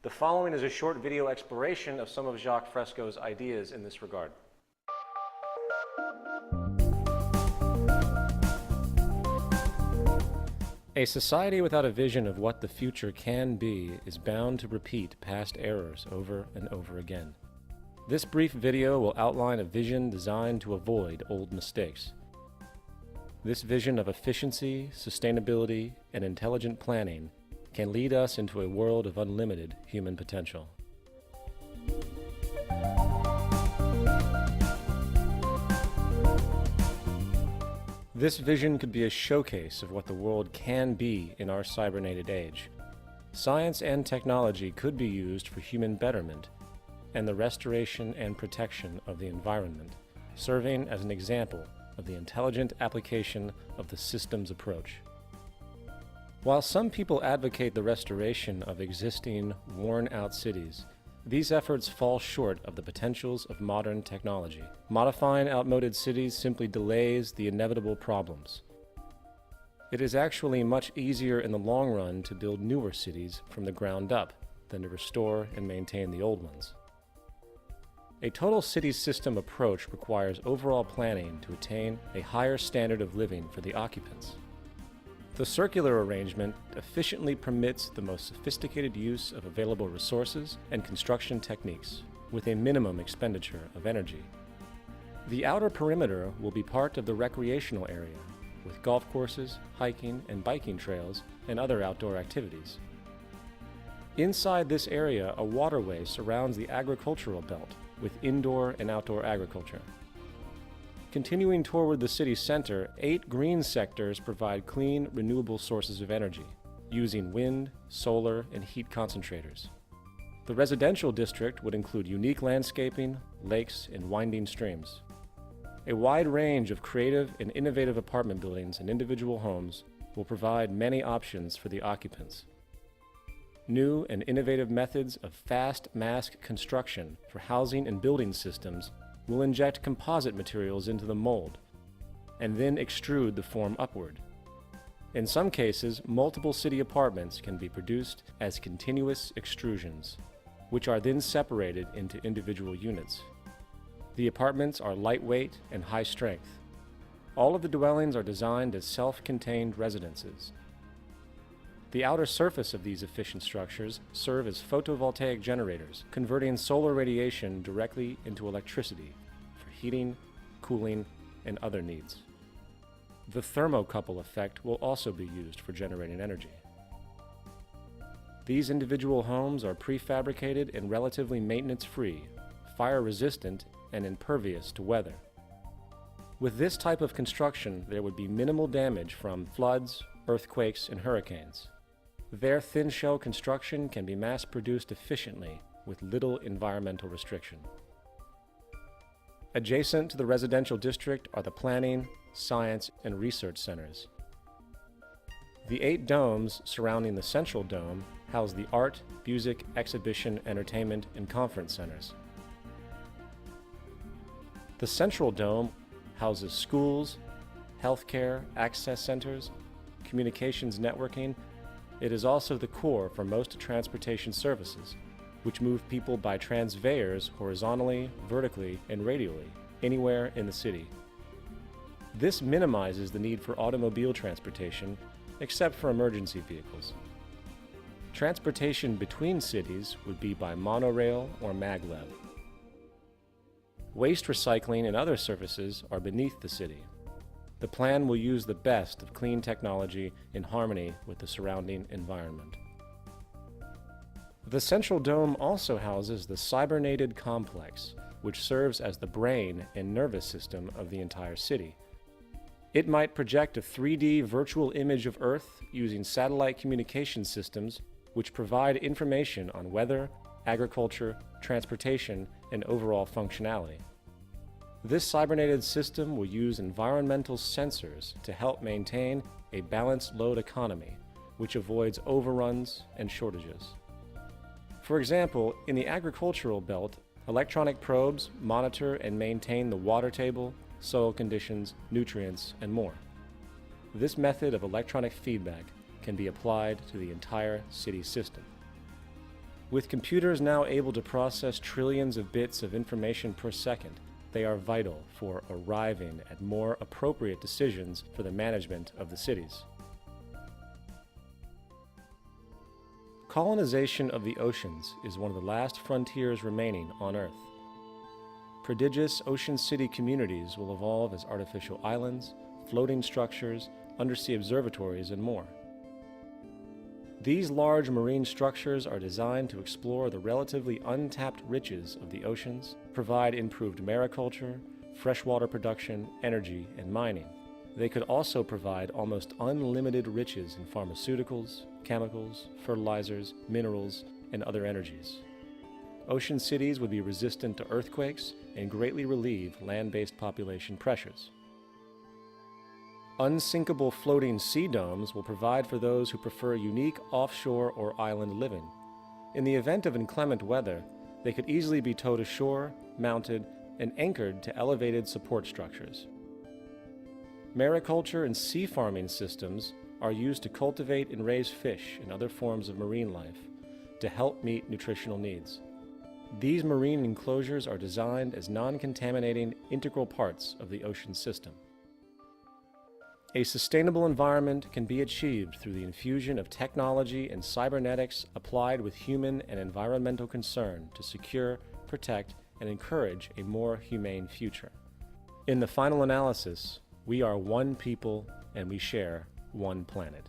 The following is a short video exploration of some of Jacques Fresco's ideas in this regard. A society without a vision of what the future can be is bound to repeat past errors over and over again. This brief video will outline a vision designed to avoid old mistakes. This vision of efficiency, sustainability, and intelligent planning can lead us into a world of unlimited human potential. This vision could be a showcase of what the world can be in our cybernated age. Science and technology could be used for human betterment and the restoration and protection of the environment, serving as an example of the intelligent application of the systems approach. While some people advocate the restoration of existing, worn-out cities, these efforts fall short of the potentials of modern technology. Modifying outmoded cities simply delays the inevitable problems. It is actually much easier in the long run to build newer cities from the ground up than to restore and maintain the old ones. A total city system approach requires overall planning to attain a higher standard of living for the occupants. The circular arrangement efficiently permits the most sophisticated use of available resources and construction techniques, with a minimum expenditure of energy. The outer perimeter will be part of the recreational area, with golf courses, hiking and biking trails, and other outdoor activities. Inside this area, a waterway surrounds the agricultural belt, with indoor and outdoor agriculture. Continuing toward the city center, 8 green sectors provide clean, renewable sources of energy, using wind, solar, and heat concentrators. The residential district would include unique landscaping, lakes, and winding streams. A wide range of creative and innovative apartment buildings and individual homes will provide many options for the occupants. New and innovative methods of fast mass construction for housing and building systems will inject composite materials into the mold and then extrude the form upward. In some cases, multiple city apartments can be produced as continuous extrusions, which are then separated into individual units. The apartments are lightweight and high strength. All of the dwellings are designed as self-contained residences. The outer surface of these efficient structures serve as photovoltaic generators, converting solar radiation directly into electricity for heating, cooling, and other needs. The thermocouple effect will also be used for generating energy. These individual homes are prefabricated and relatively maintenance-free, fire-resistant, and impervious to weather. With this type of construction, there would be minimal damage from floods, earthquakes, and hurricanes. Their thin shell construction can be mass-produced efficiently with little environmental restriction. Adjacent to the residential district are the planning, science, and research centers. The 8 domes surrounding the central dome house the art, music, exhibition, entertainment, and conference centers. The central dome houses schools, healthcare, access centers, communications networking. It is also the core for most transportation services, which move people by transveyors horizontally, vertically, and radially, anywhere in the city. This minimizes the need for automobile transportation, except for emergency vehicles. Transportation between cities would be by monorail or maglev. Waste recycling and other services are beneath the city. The plan will use the best of clean technology in harmony with the surrounding environment. The Central Dome also houses the cybernated complex, which serves as the brain and nervous system of the entire city. It might project a 3D virtual image of Earth using satellite communication systems which provide information on weather, agriculture, transportation, and overall functionality. This cybernated system will use environmental sensors to help maintain a balanced load economy, which avoids overruns and shortages. For example, in the agricultural belt, electronic probes monitor and maintain the water table, soil conditions, nutrients, and more. This method of electronic feedback can be applied to the entire city system. With computers now able to process trillions of bits of information per second, they are vital for arriving at more appropriate decisions for the management of the cities. Colonization of the oceans is one of the last frontiers remaining on Earth. Prodigious ocean city communities will evolve as artificial islands, floating structures, undersea observatories, and more. These large marine structures are designed to explore the relatively untapped riches of the oceans, provide improved mariculture, freshwater production, energy, and mining. They could also provide almost unlimited riches in pharmaceuticals, chemicals, fertilizers, minerals, and other energies. Ocean cities would be resistant to earthquakes and greatly relieve land-based population pressures. Unsinkable floating sea domes will provide for those who prefer unique offshore or island living. In the event of inclement weather, they could easily be towed ashore, mounted, and anchored to elevated support structures. Mariculture and sea farming systems are used to cultivate and raise fish and other forms of marine life to help meet nutritional needs. These marine enclosures are designed as non-contaminating integral parts of the ocean system. A sustainable environment can be achieved through the infusion of technology and cybernetics applied with human and environmental concern to secure, protect, and encourage a more humane future. In the final analysis, we are one people and we share one planet.